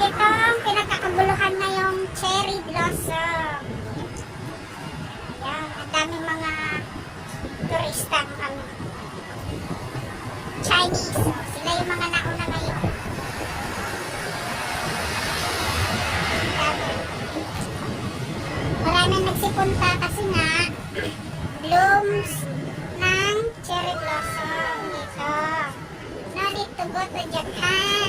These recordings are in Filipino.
itong pinagkakaguluhan na yung cherry blossom. Ayan, ang daming mga turistang Chinese. So, sila yung mga nauna ngayon. Maraming nagsipunta kasi nga blooms ng cherry blossom dito. No need to go to Japan.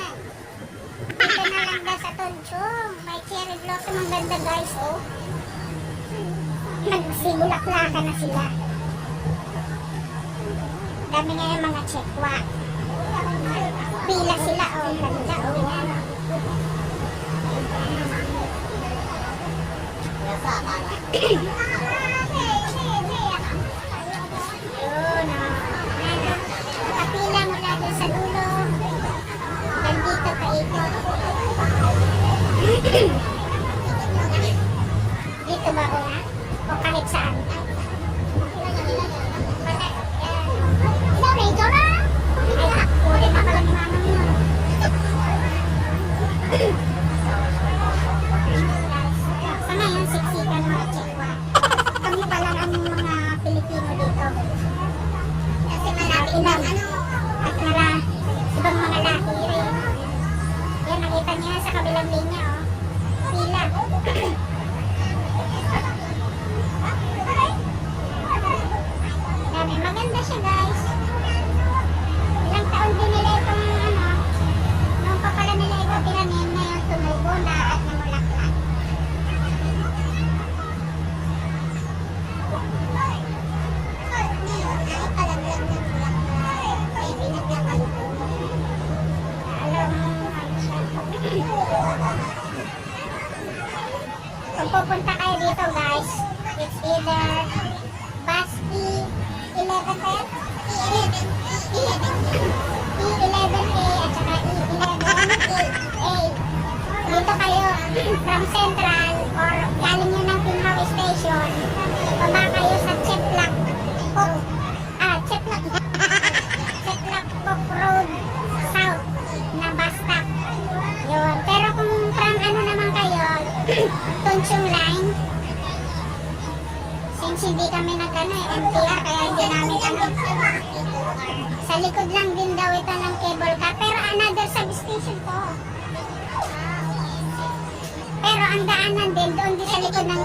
Dito na lang daw sa Tunchong. May cherry blossom. Ang ganda guys, oh. Nagsibulaklakan na sila. Dami nga yung mga tsekwa. Pila sila, oh. Ganda, oh. Yan. Yun, oh. Kapila mula doon sa dulo. Nandito pa ikot. Dito ba o na? O kahit saan? Sorry, Dora! Ay, ulit na pala ni mama mo. Sa ngayon, siksikan mga tsekwa. Kami pa lang ang mga Pilipino dito. Kasi malaki lang. At ibang mga lahi rin. Yan, nakita niya sa kabilang linya, oh. Pila. Dami. Maganda siya, guys. Ilang taon din nila itong, nung pa pala nila ito tinanim, ngayon tumubo na at namulaklak. Kung pupunta kayo dito guys, it's either bus E11 kayo? E11A at saka E11A. Dito kayo from Central or galing nyo ng Pinhaw Station, baba kayo sa Cheplak Pop Road South na bus stop. Yun. Pero kung from ano naman kayo, Tunchong Line, since hindi kami MTR, kaya hindi namin sa likod lang din daw ito ng cable car, pero another substation to. Pero ang daanan din doon din sa likod ng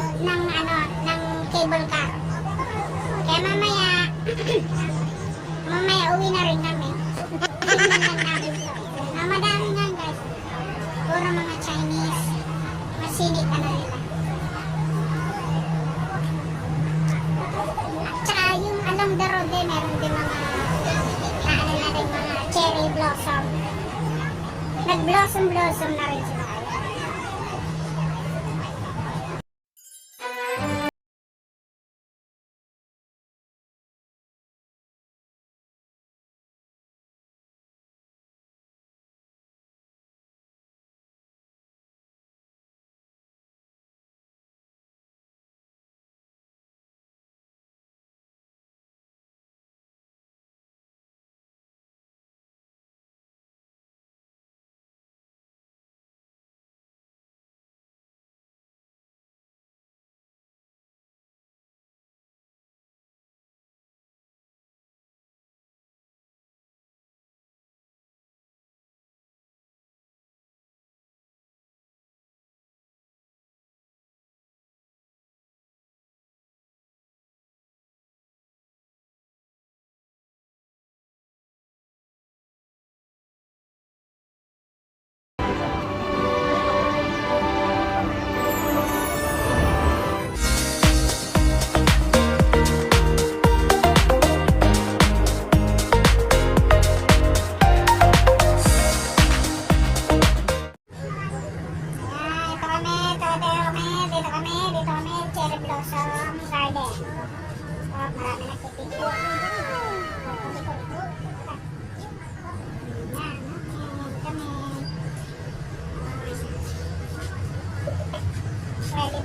cable car. Kaya mamaya uwi na rin kami. Tingnan lang namin ito. Madami nga guys. Puro mga Chinese. Masinit na nila. At saka yung along the road din, meron din mga mga cherry blossom. Nag-blossom na rin sila.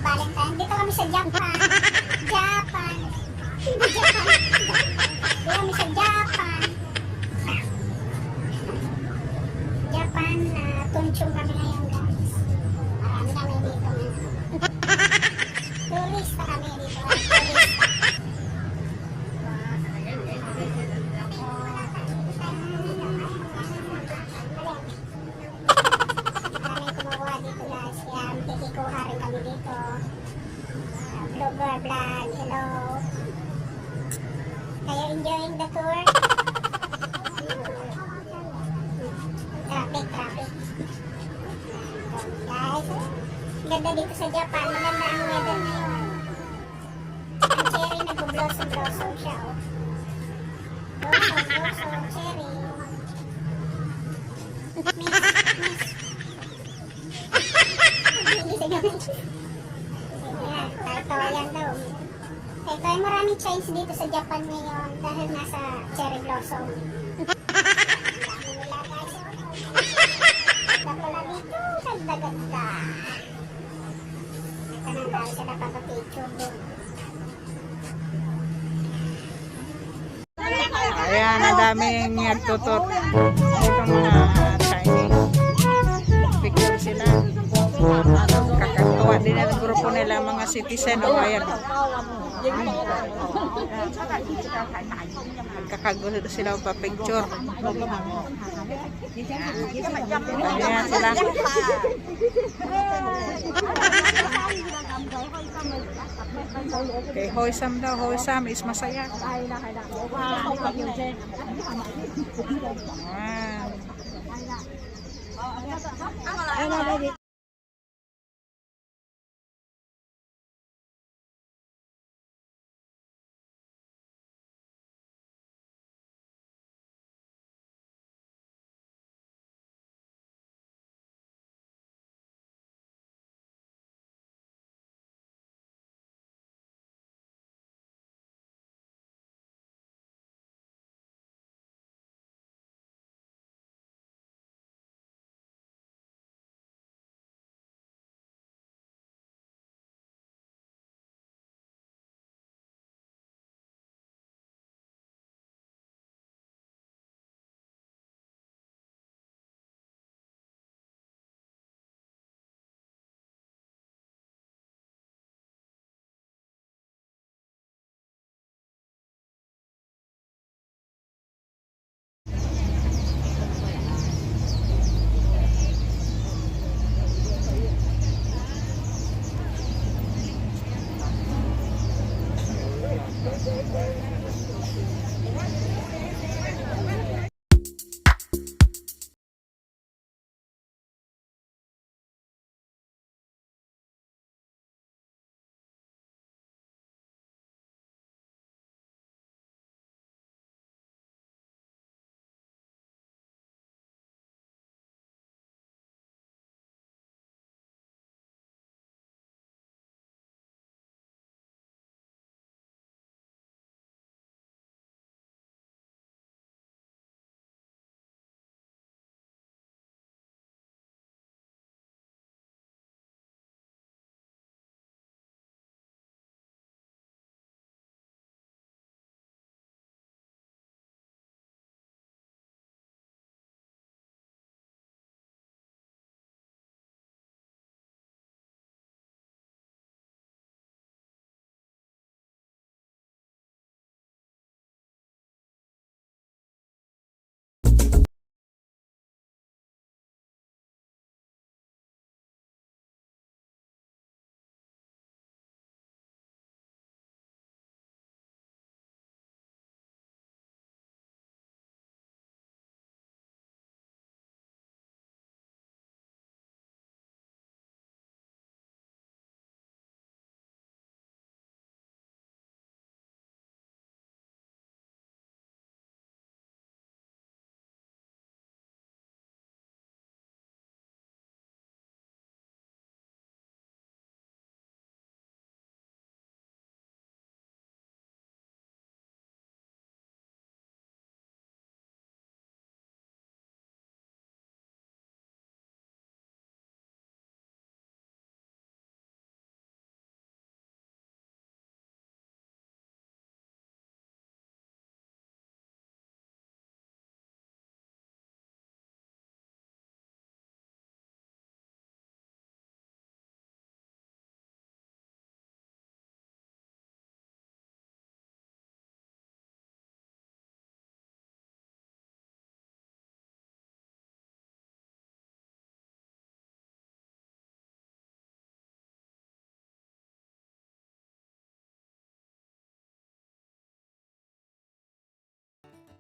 Valentine. Dito kami sa Japan. Japan. Dito kami sa Japan. Japan, Tunchong kami ngayon guys. maganda dito sa Japan. Maganda ang weather ngayon. Ang cherry nagbo-blossom siya, oh. Blossom, cherry. Miss. Ayan, ito, yan daw. Ito ay maraming change dito sa Japan ngayon dahil nasa cherry blossom. Wala guys. Wala dito, ganda-ganda. Ito na dahil siya napapapicture doon. Ayan, ang daming nagtutot. Itong mga Chinese. Picture sila. Kakatuwa din ang grupo nila, mga citizen. O, ayan. Kakagulo sila pa picture. Ayan sila. Okay, Hoysam daw. Hoysam is masaya. Ayan.